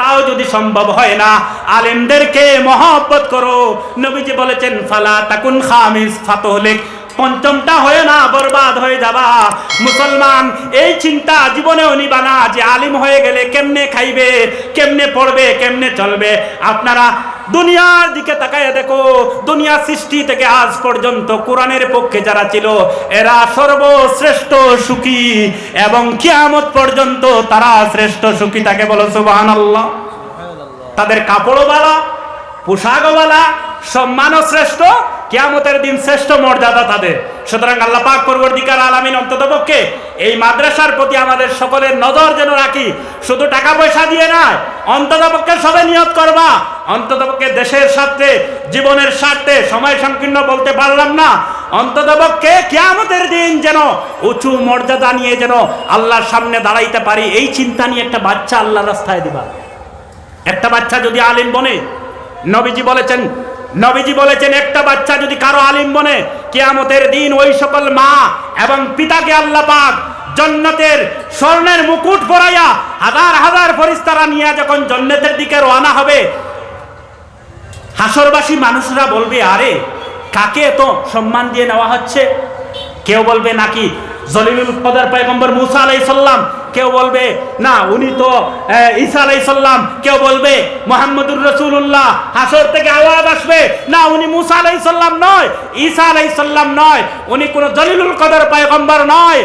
তাও যদি সম্ভব হয় না, আলেমদেরকে মহব্বত করো। নবীজি বলেছেন ফালা তাকুন খামিস ফাতহলিক, পঞ্চমটা হয়ে না, বরবাদ হয়ে যাবা। মুসলমান এই চিন্তা জীবনেও নিবা না যে আলিম হয়ে গেলে কেমনে খাইবে, কেমনে পড়বে, কেমনে চলবে। আপনারা দুনিয়ার দিকে তাকায় দেখো, দুনিয়া সৃষ্টি থেকে আজ পর্যন্ত কোরআনের পক্ষে যারা ছিল এরা সর্বশ্রেষ্ঠ সুখী, এবং কিয়ামত পর্যন্ত তারা শ্রেষ্ঠ সুখী। তাকে বলো সুবহানাল্লাহ। তাদের কাপড়ও ভালো, পোশাকও ভালো, সম্মানও শ্রেষ্ঠ, কিয়ামতের দিন শ্রেষ্ঠ মর্যাদা তাদের। সুতরাং আল্লাহ পাক পরবর্তীকার আলামিন অন্ততপক্ষে এই মাদ্রাসার প্রতি আমাদের সকলের নজর যেন রাখি। শুধু টাকা পয়সা দিয়ে নয়, অন্ততপক্ষে সবাই নিয়ত করবা, অন্ততপক্ষে দেশের স্বার্থে, জীবনের স্বার্থে, সময় সংকীর্ণ বলতে পারলাম না, অন্ততপক্ষে কিয়ামতের দিন যেন উঁচু মর্যাদা নিয়ে যেন আল্লাহর সামনে দাঁড়াইতে পারি, এই চিন্তা নিয়ে একটা বাচ্চা আল্লাহর রাস্তায় দিবা। একটা বাচ্চা যদি আলিম বনে, নবীজি বলেছেন একটা বাচ্চা যদি কারো আলিম বনে, কিয়ামতের দিন ওই সকল মা এবং পিতাকে আল্লাহ পাক জান্নাতের স্বর্ণের মুকুট পরাইয়া হাজার হাজার ফেরেশতারা নিয়ে যখন জান্নাতের দিকে রওনা হবে, হাসরবাসী মানুষরা বলবে আরে কাকে এত সম্মান দিয়ে নেওয়া হচ্ছে? কেউ বলবে নাকি জলিলুল কদর পয়গম্বর মুসা আলাইহিস সালাম, কেউ বলবে না উনি তো ঈসা আলাইহিস সালাম, কেউ বলবে মুহাম্মদুর রাসূলুল্লাহ। হাসর থেকে আওয়াজ আসবে না উনি মুসা আলাইহিস সালাম নয়, ঈসা আলাইহিস সালাম নয়, উনি কোন জলিলুল কদর পয়গম্বর নয়,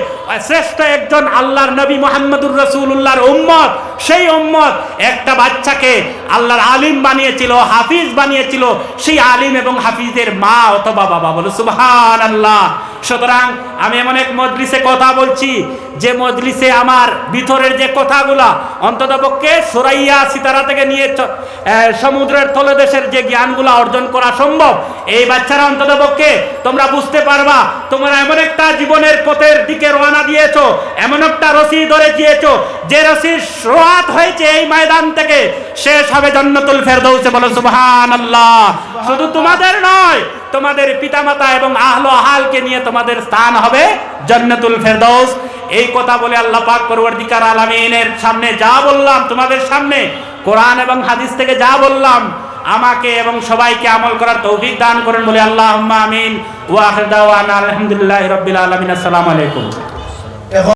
শ্রেষ্ঠ একজন আল্লাহর নবী মুহাম্মদুর রাসূলুল্লাহর উম্মত। সেই উম্মত একটা বাচ্চাকে আল্লাহর আলিম বানিয়েছিল, হাফিজ বানিয়েছিল, সেই আলিম এবং হাফিজের মা অথবা বাবা। বলো সুবহানাল্লাহ। সুতরাং আমি এমন এক মজলিসে কথা বলছি যে মজলিসে আমার ভিতরের যে কথাগুলা অন্ততপক্ষে সুরাইয়া সিতারা থেকে নিয়ে সমুদ্রের তলদেশের যে জ্ঞানগুলা অর্জন করা সম্ভব, এই বাচ্চারা অন্ততপক্ষে তোমরা বুঝতে পারবা। তোমরা এমন একটা জীবনের পথের দিকে রওনা দিয়েছো, এমন একটা রশি ধরে গিয়েছো যে রশির শুরুয়াত হয়েছে এই ময়দান থেকে, শেষ হবে জান্নাতুল ফেরদাউসে। বলো সুবহানাল্লাহ। শুধু তোমাদের নয়, তোমাদের পিতামাতা এবং আহলে হালকে নিয়ে তোমাদের স্থান হবে জান্নাতুল ফেরদাউস। এই কথা বলে আল্লাহ পাক পরবর্তীকার আলামিনের সামনে যা বললাম, তোমাদের সামনে কোরআন এবং হাদিস থেকে যা বললাম, আমাকে এবং সবাইকে আমল করার তৌফিক দান করেন বলে আল্লাহুম্মা আমিন। ওয়া আখিরু দাওয়ানা আলহামদুলিল্লাহি রাব্বিল আলামিন। আসসালামু আলাইকুম।